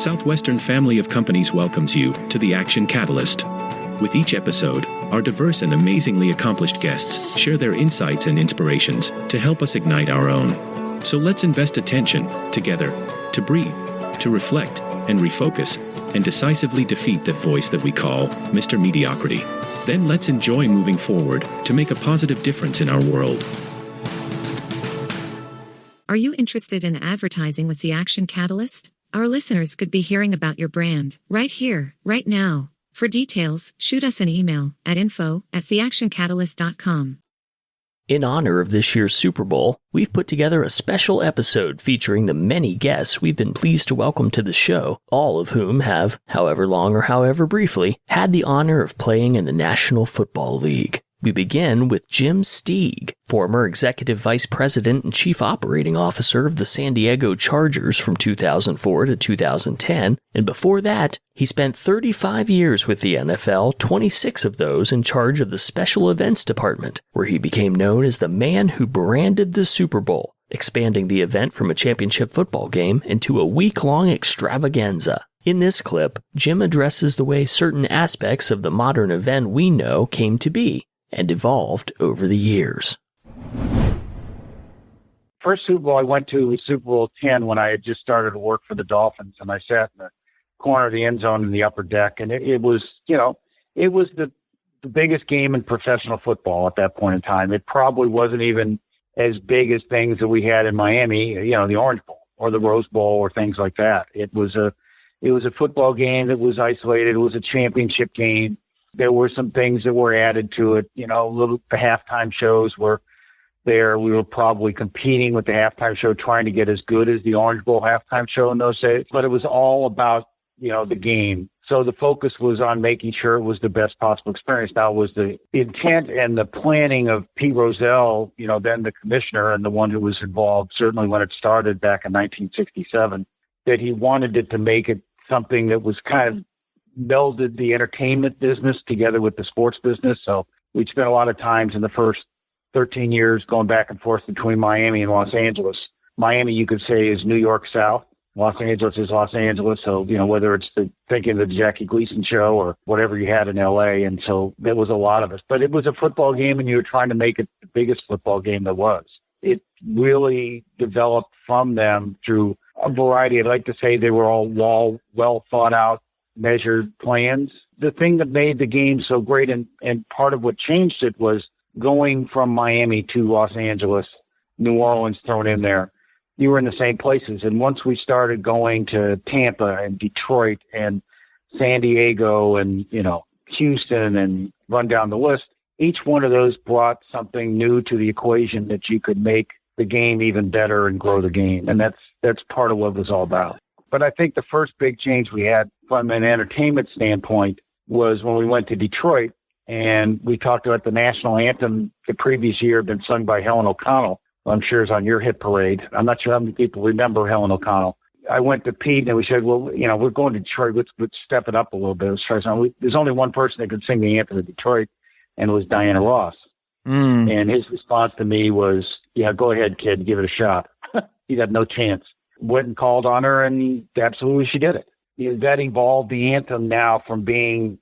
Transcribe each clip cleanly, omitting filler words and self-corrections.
Southwestern family of companies welcomes you to the Action Catalyst. With each episode, our diverse and amazingly accomplished guests share their insights and inspirations to help us ignite our own. So let's invest attention, together, to breathe, to reflect, and refocus, and decisively defeat the voice that we call Mr. Mediocrity. Then let's enjoy moving forward to make a positive difference in our world. Are you interested in advertising with the Action Catalyst? Our listeners could be hearing about your brand right here, right now. For details, shoot us an email at info@theactioncatalyst.com. In honor of this year's Super Bowl, we've put together a special episode featuring the many guests we've been pleased to welcome to the show, all of whom have, however long or however briefly, had the honor of playing in the National Football League. We begin with Jim Steeg, former Executive Vice President and Chief Operating Officer of the San Diego Chargers from 2004 to 2010, and before that, he spent 35 years with the NFL, 26 of those in charge of the Special Events Department, where he became known as the man who branded the Super Bowl, expanding the event from a championship football game into a week-long extravaganza. In this clip, Jim addresses the way certain aspects of the modern event we know came to be, and evolved over the years. First Super Bowl I went to was Super Bowl 10 when I had just started to work for the Dolphins, and I sat in the corner of the end zone in the upper deck, and it was the biggest game in professional football at that point in time. It probably wasn't even as big as things that we had in Miami, the Orange Bowl or the Rose Bowl or things like that. It was a football game that was isolated. It was a championship game. There were some things that were added to it, little halftime shows were there. We were probably competing with the halftime show, trying to get as good as the Orange Bowl halftime show in those days. But it was all about, the game. So the focus was on making sure it was the best possible experience. Now, was the intent and the planning of Pete Rozelle, then the commissioner and the one who was involved, certainly when it started back in 1967, that he wanted it to make it something that was kind of melded the entertainment business together with the sports business. So we spent a lot of times in the first 13 years going back and forth between Miami and Los Angeles. Miami, you could say, is New York South. Los Angeles is Los Angeles. So, whether it's thinking of the Jackie Gleason show or whatever you had in LA. And so there was a lot of us, but it was a football game and you were trying to make it the biggest football game there was. It really developed from them through a variety. I'd like to say they were all well thought out, measured plans. The thing that made the game so great and part of what changed it was going from Miami to Los Angeles, New Orleans thrown in there. You were in the same places. And once we started going to Tampa and Detroit and San Diego and, Houston and run down the list, each one of those brought something new to the equation that you could make the game even better and grow the game. And that's part of what it was all about. But I think the first big change we had from an entertainment standpoint was when we went to Detroit and we talked about the national anthem the previous year had been sung by Helen O'Connell. I'm sure it's on your hit parade. I'm not sure how many people remember Helen O'Connell. I went to Pete and we said, well, we're going to Detroit. Let's step it up a little bit. There's only one person that could sing the anthem of Detroit, and it was Diana Ross. And his response to me was, yeah, go ahead, kid, give it a shot. He'd have no chance. Went and called on her, and absolutely she did it. That evolved the anthem now from being,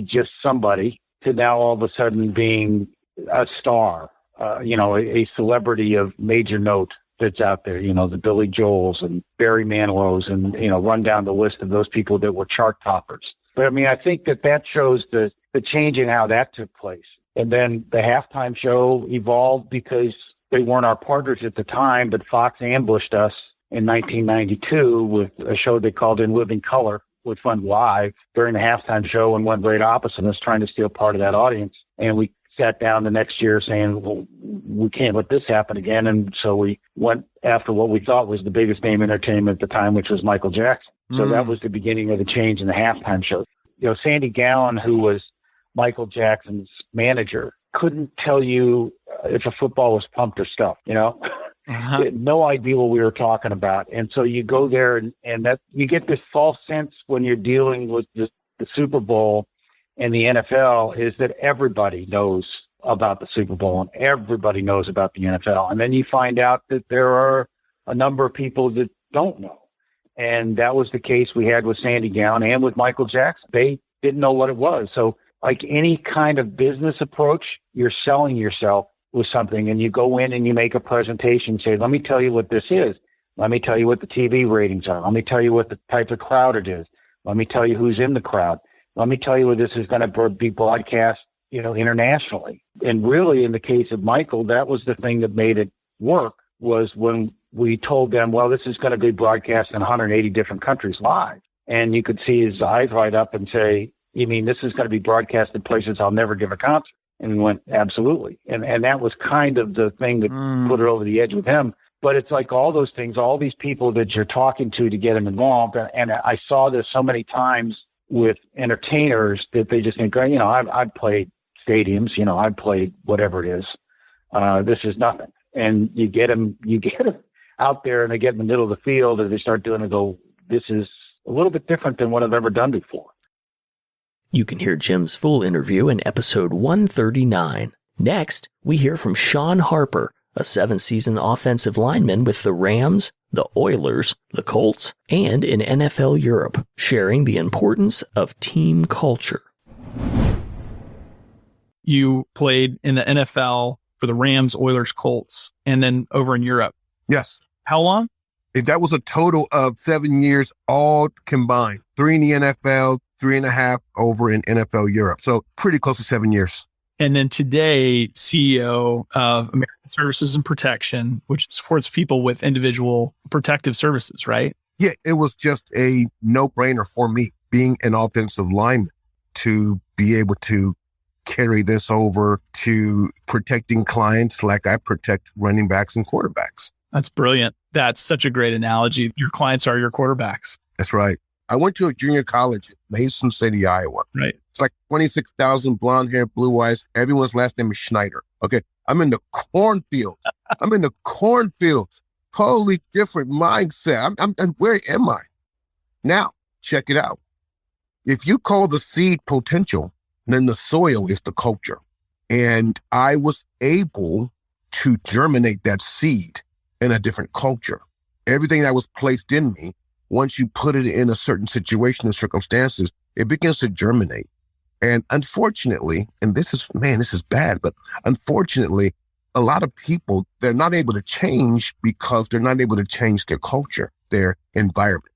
just somebody, to now all of a sudden being a star, a celebrity of major note that's out there, the Billy Joels and Barry Manilow's and, run down the list of those people that were chart toppers. But I think that shows the change in how that took place. And then the halftime show evolved because they weren't our partners at the time, but Fox ambushed us in 1992 with a show they called In Living Color, which went live during the halftime show and went right opposite us, trying to steal part of that audience. And we sat down the next year saying, well, we can't let this happen again. And so we went after what we thought was the biggest name in entertainment at the time, which was Michael Jackson. So that was the beginning of the change in the halftime show. Sandy Gallen, who was Michael Jackson's manager, couldn't tell you if a football was pumped or stuffed, no idea what we were talking about. And so you go there and that you get this false sense when you're dealing with the Super Bowl and the NFL is that everybody knows about the Super Bowl and everybody knows about the NFL. And then you find out that there are a number of people that don't know. And that was the case we had with Sandy Gown and with Michael Jackson. They didn't know what it was. So like any kind of business approach, you're selling yourself with something, and you go in and you make a presentation, say, let me tell you what this is. Let me tell you what the TV ratings are. Let me tell you what the type of crowd it is. Let me tell you who's in the crowd. Let me tell you what this is going to be broadcast, internationally. And really, in the case of Michael, that was the thing that made it work, was when we told them, well, this is going to be broadcast in 180 different countries live. And you could see his eyes light up and say, you mean this is going to be broadcast in places I'll never give a concert? And we went, absolutely. And that was kind of the thing that put it over the edge with him. But it's like all those things, all these people that you're talking to get them involved. And I saw this so many times with entertainers that they just think, I've played stadiums, I've played whatever it is. This is nothing. And you get them out there and they get in the middle of the field and they start doing it and go, this is a little bit different than what I've ever done before. You can hear Jim's full interview in episode 139. Next, we hear from Shawn Harper, a 7-season offensive lineman with the Rams, the Oilers, the Colts, and in NFL Europe, sharing the importance of team culture. You played in the NFL for the Rams, Oilers, Colts, and then over in Europe. Yes. How long? That was a total of 7 years, all combined. 3 in the NFL, 3.5 over in NFL Europe. So pretty close to 7 years. And then today, CEO of American Services and Protection, which supports people with individual protective services, right? Yeah, it was just a no-brainer for me, being an offensive lineman, to be able to carry this over to protecting clients like I protect running backs and quarterbacks. That's brilliant. That's such a great analogy. Your clients are your quarterbacks. That's right. I went to a junior college in Mason City, Iowa. Right. It's like 26,000 blonde hair, blue eyes. Everyone's last name is Schneider. Okay. I'm in the cornfield. Totally different mindset. I'm where am I? Now, check it out. If you call the seed potential, then the soil is the culture. And I was able to germinate that seed in a different culture. Everything that was placed in me, once you put it in a certain situation and circumstances, it begins to germinate. And unfortunately, and this is bad, but unfortunately, a lot of people, they're not able to change because they're not able to change their culture, their environment.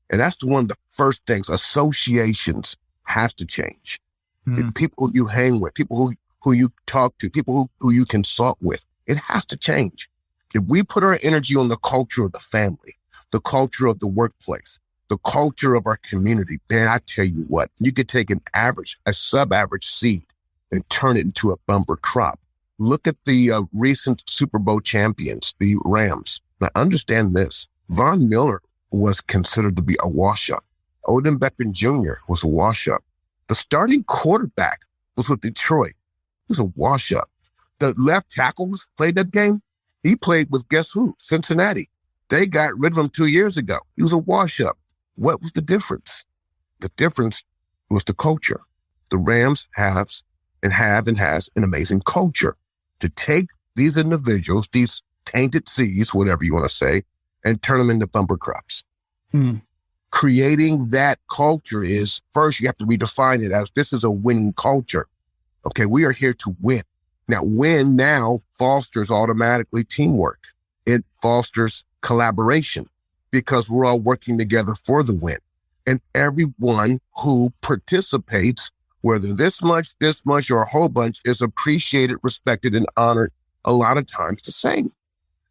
And that's one of the first things. Associations have to change. The people you hang with, people who you talk to, people who you consult with, it has to change. If we put our energy on the culture of the family, the culture of the workplace, the culture of our community, man, I tell you what, you could take a sub-average seed and turn it into a bumper crop. Look at the recent Super Bowl champions, the Rams. Now, understand this. Von Miller was considered to be a wash-up. Odin Beckham Jr. was a wash-up. The starting quarterback was with Detroit. He was a wash-up. The left tackles played that game. He played with, guess who? Cincinnati. They got rid of him 2 years ago. He was a wash-up. What was the difference? The difference was the culture. The Rams have and has an amazing culture to take these individuals, these tainted seeds, whatever you want to say, and turn them into bumper crops. Creating that culture is, first, you have to redefine it as this is a winning culture. Okay, we are here to win. Now, win now fosters automatically teamwork. It fosters collaboration because we're all working together for the win. And everyone who participates, whether this much, or a whole bunch, is appreciated, respected, and honored a lot of times the same.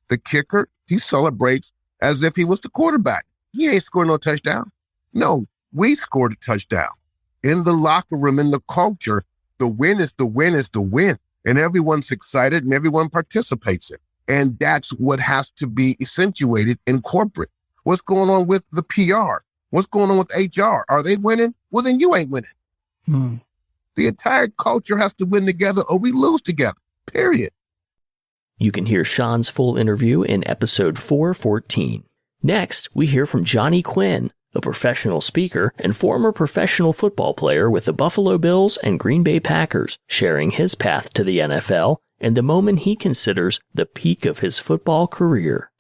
The kicker, he celebrates as if he was the quarterback. He ain't scored no touchdown. No, we scored a touchdown. In the locker room, in the culture, the win is the win is the win. And everyone's excited and everyone participates in. And that's what has to be accentuated in corporate. What's going on with the PR? What's going on with HR? Are they winning? Well, then you ain't winning. The entire culture has to win together or we lose together, period. You can hear Shawn's full interview in episode 414. Next, we hear from Johnny Quinn, a professional speaker and former professional football player with the Buffalo Bills and Green Bay Packers, sharing his path to the NFL and the moment he considers the peak of his football career.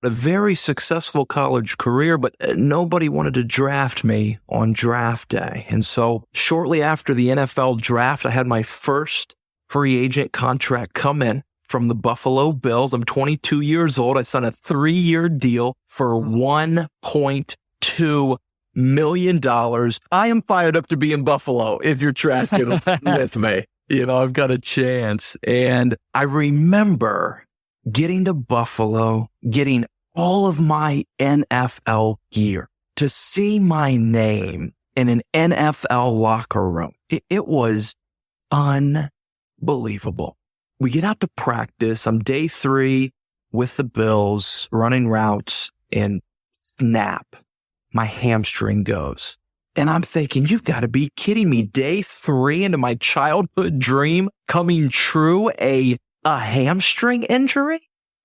a very successful college career, but nobody wanted to draft me on draft day. And so shortly after the NFL draft, I had my first free agent contract come in from the Buffalo Bills. I'm 22 years old. I signed a 3-year deal for $1.2 million. I am fired up to be in Buffalo if you're tracking with me. I've got a chance. And I remember getting to Buffalo, getting all of my NFL gear, to see my name in an NFL locker room. It was unbelievable. We get out to practice. I'm day 3 with the Bills, running routes, and snap, my hamstring goes. And I'm thinking, you've got to be kidding me. Day 3 into my childhood dream coming true, a hamstring injury?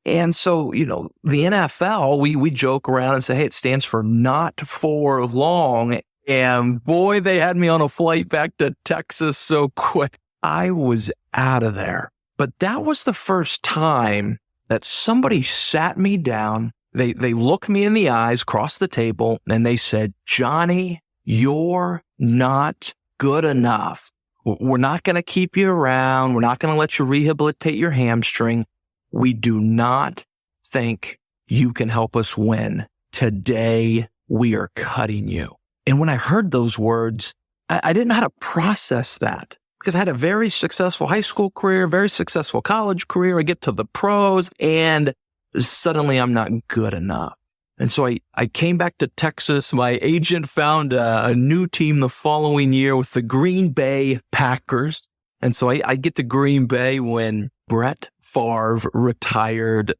And so, the NFL, we joke around and say, hey, it stands for not for long. And boy, they had me on a flight back to Texas so quick. I was out of there. But that was the first time that somebody sat me down. They looked me in the eyes, crossed the table, and they said, Johnny, you're not good enough. We're not going to keep you around. We're not going to let you rehabilitate your hamstring. We do not think you can help us win. Today, we are cutting you. And when I heard those words, I didn't know how to process that, because I had a very successful high school career, very successful college career. I get to the pros and suddenly I'm not good enough. And so I came back to Texas. My agent found a new team the following year with the Green Bay Packers. And so I get to Green Bay when Brett Favre retired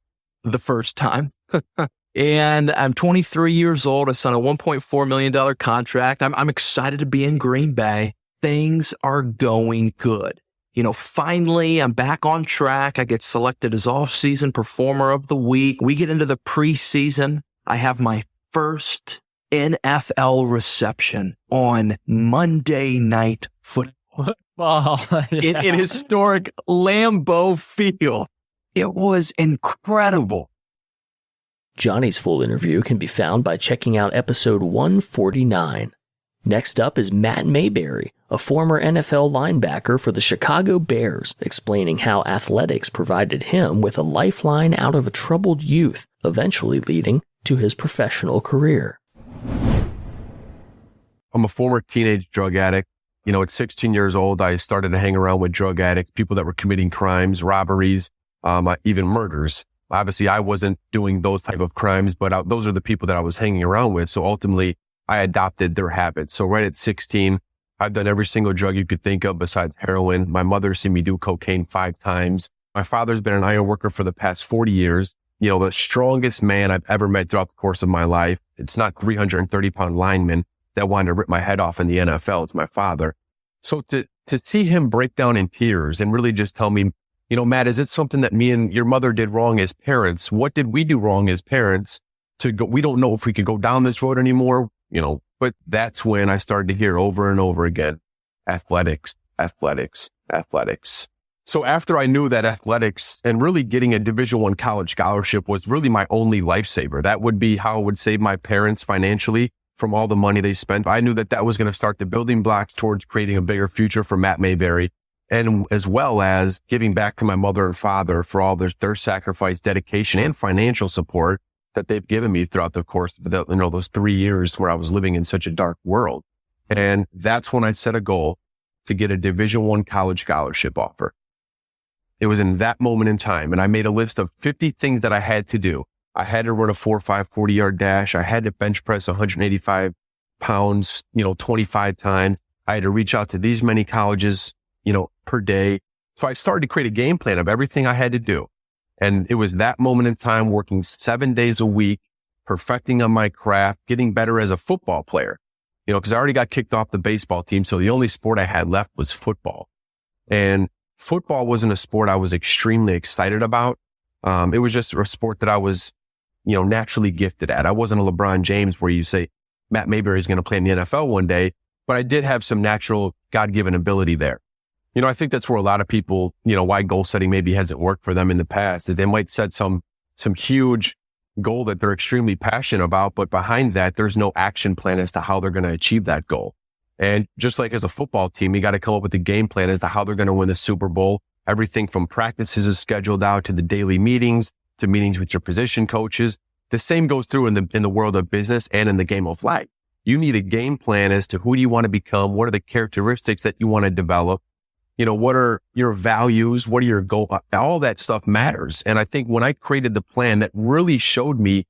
the first time. And I'm 23 years old. I signed a $1.4 million contract. I'm excited to be in Green Bay. Things are going good. Finally, I'm back on track. I get selected as off-season performer of the week. We get into the preseason. I have my first NFL reception on Monday Night Football. Wow. Yeah. In historic Lambeau Field. It was incredible. Johnny's full interview can be found by checking out episode 149. Next up is Matt Mayberry, a former NFL linebacker for the Chicago Bears, explaining how athletics provided him with a lifeline out of a troubled youth, eventually leading to his professional career. I'm a former teenage drug addict. At 16 years old, I started to hang around with drug addicts, people that were committing crimes, robberies, even murders. Obviously, I wasn't doing those type of crimes, but those are the people that I was hanging around with. So ultimately, I adopted their habits. So right at 16, I've done every single drug you could think of besides heroin. My mother's seen me do cocaine 5 times. My father's been an iron worker for the past 40 years. The strongest man I've ever met throughout the course of my life. It's not 330-pound lineman that wanted to rip my head off in the NFL. It's my father. So to see him break down in tears and really just tell me, Matt, is it something that me and your mother did wrong as parents? What did we do wrong as parents we don't know if we could go down this road anymore, but that's when I started to hear over and over again, athletics, athletics, athletics. So after I knew that athletics and really getting a Division I college scholarship was really my only lifesaver, that would be how I would save my parents financially from all the money they spent. I knew that was going to start the building blocks towards creating a bigger future for Matt Mayberry, and as well as giving back to my mother and father for all their sacrifice, dedication, and financial support that they've given me throughout the course of those 3 years where I was living in such a dark world. And that's when I set a goal to get a Division I college scholarship offer. It was in that moment in time, and I made a list of 50 things that I had to do. I had to run a 4.5 40-yard dash. I had to bench press 185 pounds, 25 times. I had to reach out to these many colleges, per day. So I started to create a game plan of everything I had to do. And it was that moment in time, working 7 days a week, perfecting on my craft, getting better as a football player, because I already got kicked off the baseball team. So the only sport I had left was football. And football wasn't a sport I was extremely excited about. It was just a sport that I was, naturally gifted at. I wasn't a LeBron James where you say Matt Mayberry is going to play in the NFL one day, but I did have some natural God-given ability there. I think that's where a lot of people, why goal setting maybe hasn't worked for them in the past, that they might set some huge, goal that they're extremely passionate about, but behind that, there's no action plan as to how they're going to achieve that goal. And just like as a football team, you got to come up with a game plan as to how they're going to win the Super Bowl. Everything from practices is scheduled out to the daily meetings, to meetings with your position coaches. The same goes through in the world of business and in the game of life. You need a game plan as to who do you want to become? What are the characteristics that you want to develop? What are your values? What are your goals? All that stuff matters. And I think when I created the plan, that really showed me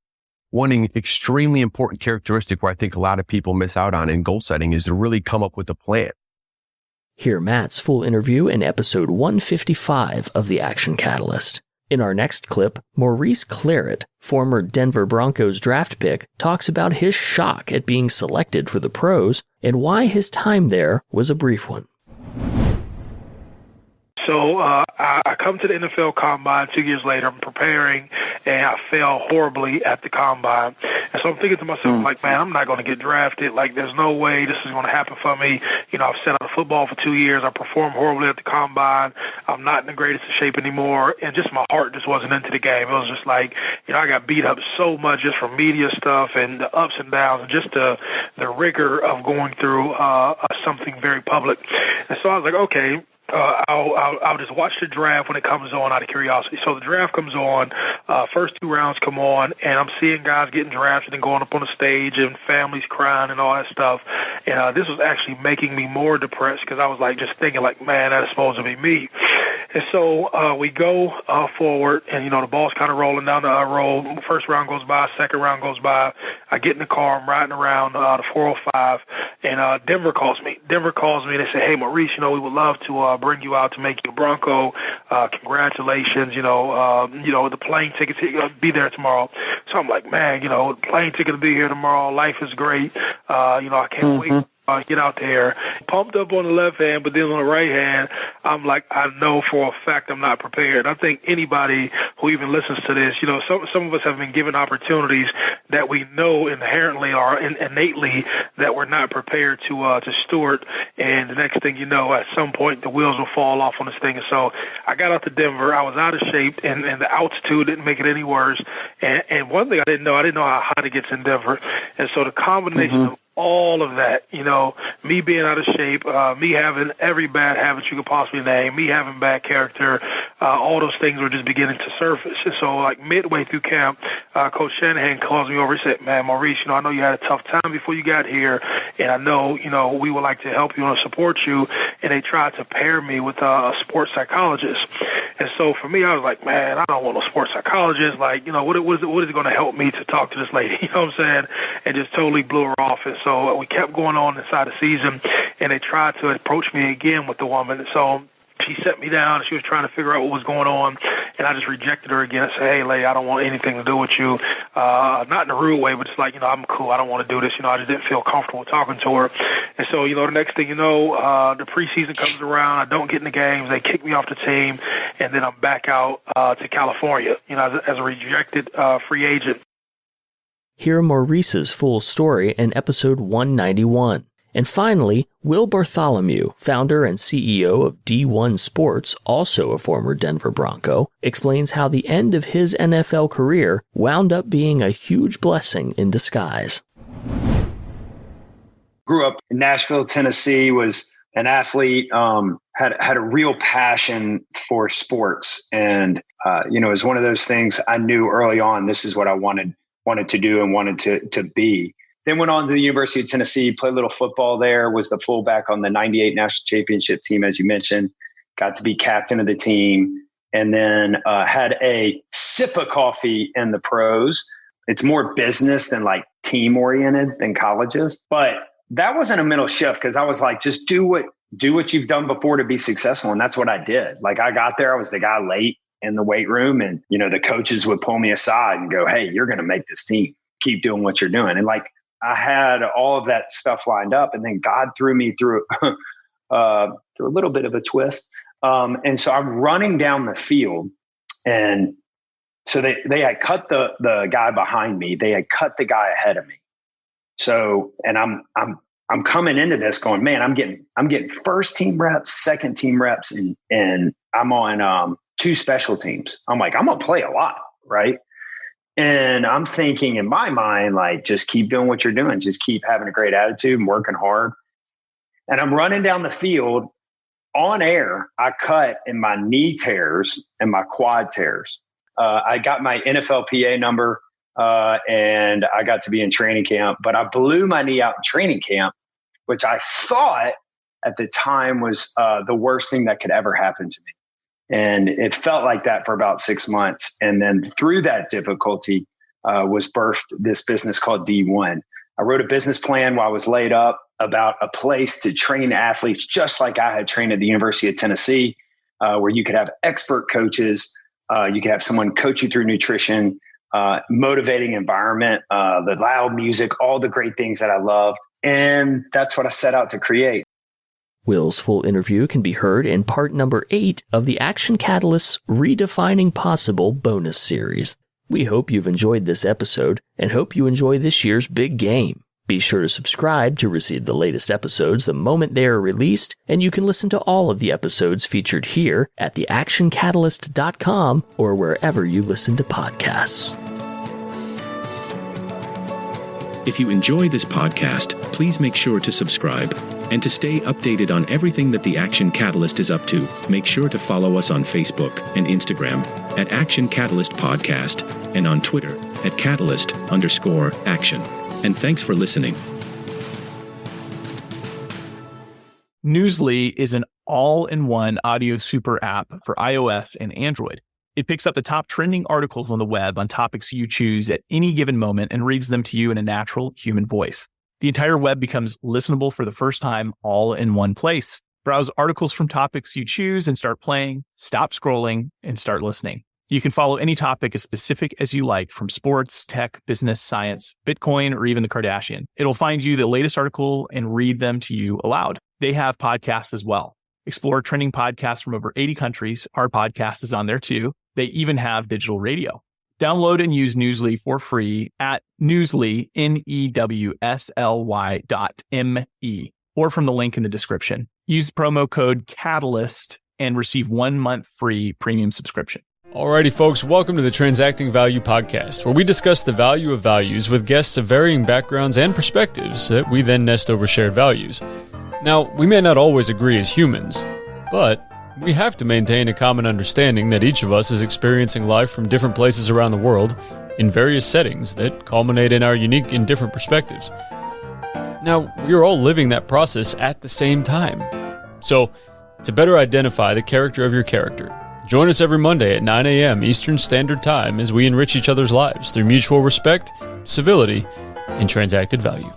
one extremely important characteristic where I think a lot of people miss out on in goal setting is to really come up with a plan. Hear Matt's full interview in episode 155 of The Action Catalyst. In our next clip, Maurice Claret, former Denver Broncos draft pick, talks about his shock at being selected for the pros and why his time there was a brief one. So I come to the NFL Combine 2 years later. I'm preparing, and I fail horribly at the Combine. And so I'm thinking to myself, like, man, I'm not going to get drafted. Like, there's no way this is going to happen for me. I've sat out of football for 2 years. I performed horribly at the Combine. I'm not in the greatest of shape anymore. And just my heart just wasn't into the game. It was just like, I got beat up so much just from media stuff and the ups and downs and just the rigor of going through something very public. And so I was like, okay, I'll just watch the draft when it comes on out of curiosity. So the draft comes on, first 2 rounds come on, and I'm seeing guys getting drafted and going up on the stage and families crying and all that stuff. And this was actually making me more depressed because I was like just thinking like, man, that's supposed to be me. And so we go forward, and, the ball's kind of rolling down the road. First round goes by, second round goes by. I get in the car, I'm riding around the 405, and Denver calls me. And they say, hey, Maurice, we would love to bring you out to make you a Bronco. Congratulations, the plane tickets, be there tomorrow. So I'm like, man, the plane ticket to be here tomorrow. Life is great. I can't wait. Get out there, pumped up on the left hand, but then on the right hand, I'm like, I know for a fact I'm not prepared. I think anybody who even listens to this, some of us have been given opportunities that we know inherently or innately that we're not prepared to steward. And the next thing you know, at some point, the wheels will fall off on this thing. And so I got out to Denver. I was out of shape, and the altitude didn't make it any worse. And one thing I didn't know how hot it gets in Denver. And so the combination of all of that, me being out of shape, me having every bad habit you could possibly name, me having bad character, all those things were just beginning to surface. And so, like, midway through camp, Coach Shanahan calls me over. He said, man, Maurice, I know you had a tough time before you got here, and I know, we would like to help you and support you. And they tried to pair me with a sports psychologist. And so for me, I was like, man, I don't want no sports psychologist. Like, what is it going to help me to talk to this lady? You know what I'm saying? And just totally blew her off. And so we kept going on inside the season, and they tried to approach me again with the woman. So she set me down, and she was trying to figure out what was going on, and I just rejected her again and said, hey, lady, I don't want anything to do with you. Not in a rude way, but just like, I'm cool. I don't want to do this. I just didn't feel comfortable talking to her. And so, the next thing you know, the preseason comes around. I don't get in the games. They kick me off the team, and then I'm back out to California, as a rejected free agent. Hear Maurice's full story in episode 191. And finally, Will Bartholomew, founder and CEO of D1 Sports, also a former Denver Bronco, explains how the end of his NFL career wound up being a huge blessing in disguise. Grew up in Nashville, Tennessee, was an athlete, had a real passion for sports. And, it was one of those things I knew early on, this is what I wanted to do and wanted to be. Then went on to the University of Tennessee, played a little football there, was the fullback on the 98 national championship team, as you mentioned, got to be captain of the team, and then had a sip of coffee in the pros. It's more business than like team oriented than colleges. But that wasn't a mental shift because I was like, just do what you've done before to be successful. And that's what I did. Like I got there, I was the guy late in the weight room, and the coaches would pull me aside and go, hey, you're going to make this team. Keep doing what you're doing. And like I had all of that stuff lined up, and then God threw me through a little bit of a twist. And so I'm running down the field, and so they had cut the guy behind me. They had cut the guy ahead of me. So, and I'm coming into this going, man, I'm getting first team reps, second team reps, and I'm on 2 special teams. I'm like, I'm going to play a lot, right? And I'm thinking in my mind, like, just keep doing what you're doing. Just keep having a great attitude and working hard. And I'm running down the field on air. I cut in my knee tears and my quad tears. I got my NFLPA number and I got to be in training camp, but I blew my knee out in training camp, which I thought at the time was the worst thing that could ever happen to me. And it felt like that for about 6 months. And then through that difficulty was birthed this business called D1. I wrote a business plan while I was laid up about a place to train athletes just like I had trained at the University of Tennessee, where you could have expert coaches. You could have someone coach you through nutrition, motivating environment, the loud music, all the great things that I loved. And that's what I set out to create. Will's full interview can be heard in part number 8 of the Action Catalyst's Redefining Possible bonus series. We hope you've enjoyed this episode and hope you enjoy this year's big game. Be sure to subscribe to receive the latest episodes the moment they are released, and you can listen to all of the episodes featured here at theactioncatalyst.com or wherever you listen to podcasts. If you enjoy this podcast, please make sure to subscribe. And to stay updated on everything that the Action Catalyst is up to, make sure to follow us on Facebook and Instagram at Action Catalyst Podcast and on Twitter at Catalyst_Action. And thanks for listening. Newsly is an all-in-one audio super app for iOS and Android. It picks up the top trending articles on the web on topics you choose at any given moment and reads them to you in a natural human voice. The entire web becomes listenable for the first time all in one place. Browse articles from topics you choose and start playing, stop scrolling, and start listening. You can follow any topic as specific as you like, from sports, tech, business, science, Bitcoin, or even the Kardashian. It'll find you the latest article and read them to you aloud. They have podcasts as well. Explore trending podcasts from over 80 countries. Our podcast is on there too. They even have digital radio. Download and use Newsly for free at Newsly, NEWSLY.me, or from the link in the description. Use promo code CATALYST and receive 1 month free premium subscription. Alrighty, folks, welcome to the Transacting Value Podcast, where we discuss the value of values with guests of varying backgrounds and perspectives that we then nest over shared values. Now, we may not always agree as humans, but we have to maintain a common understanding that each of us is experiencing life from different places around the world in various settings that culminate in our unique and different perspectives. Now, we are all living that process at the same time. So, to better identify the character of your character, join us every Monday at 9 a.m. Eastern Standard Time as we enrich each other's lives through mutual respect, civility, and transacted value.